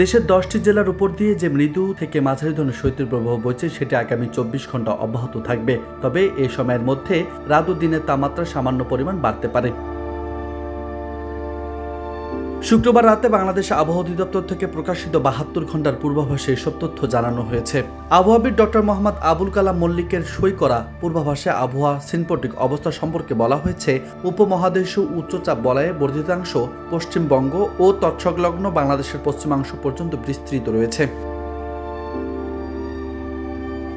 দেশের 10টি জেলার উপর দিয়ে যে মৃদু থেকে মাঝারি ধরনের শৈত্যপ্রবাহ বইছে সেটি আগামী 24 ঘন্টা অব্যাহত থাকবে। তবে এই সময়ের মধ্যে রাত ও দিনের তাপমাত্রা সামান্য পরিমাণ বাড়তে পারে। শুক্রবার রাতে বাংলাদেশ আবহাওয়া অধিদপ্তর থেকে প্রকাশিত 72 ঘন্টার পূর্বাভাসে এসব তথ্য জানানো হয়েছে। আবহাওয়াবিদ ডক্টর মোহাম্মদ আবুল কালাম মল্লিকের সই করা পূর্বাভাসে আবহাওয়া সিনপটিক অবস্থা সম্পর্কে বলা হয়েছে, উপমহাদেশীয় উচ্চচাপ বলয়ে বর্ধিতাংশ পশ্চিমবঙ্গ ও তৎসংলগ্ন বাংলাদেশের পশ্চিমাংশ পর্যন্ত বিস্তৃত রয়েছে।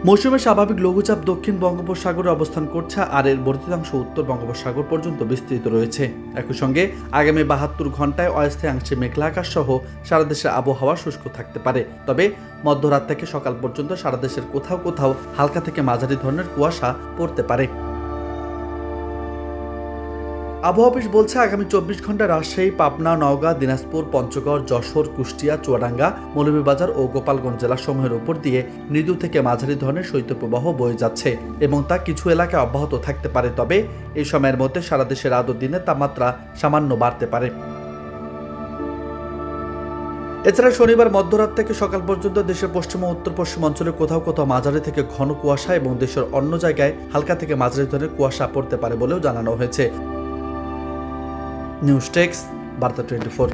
মৌসুমে স্বাভাবিক লঘুচাপ দক্ষিণ বঙ্গোপসাগরে অবস্থান করছে আর এর বর্ধিতাংশ উত্তর বঙ্গোপসাগর পর্যন্ত বিস্তৃত রয়েছে। একই সঙ্গে আগামী 72 ঘন্টায় অস্থায়ী অংশে মেঘলা আকাশ সহ সারা দেশের আবহাওয়া শুষ্ক থাকতে পারে। তবে মধ্যরাত থেকে সকাল পর্যন্ত সারা দেশের কোথাও কোথাও হালকা থেকে মাঝারি ধরনের কুয়াশা পড়তে পারে। আবহাওয়া অফিস বলছে, আগামী 24 ঘন্টা রাজশাহী, পাবনা, নওগাঁ, দিনাজপুর, পঞ্চগড়, যশোর, কুষ্টিয়া, চুয়াডাঙ্গা, মৌলভীবাজার ও গোপালগঞ্জ জেলাসমূহের উপর দিয়ে মৃদু থেকে মাঝারি ধরনের শৈত্যপ্রবাহ বয়ে যাচ্ছে এবং তা কিছু এলাকায় অব্যাহত থাকতে পারে। তবে এই সময়ের মধ্যে সারা দেশের রাত ও দিনের তাপমাত্রা সামান্য বাড়তে পারে। এছাড়া শনিবার মধ্যরাত থেকে সকাল পর্যন্ত দেশের পশ্চিম ও উত্তর পশ্চিম অঞ্চলে কোথাও কোথাও মাঝারি থেকে ঘন কুয়াশা এবং দেশের অন্য জায়গায় হালকা থেকে মাঝারি ধরনের কুয়াশা পড়তে পারে বলেও জানানো হয়েছে। নিউজ টেক্স, বার্তা 24।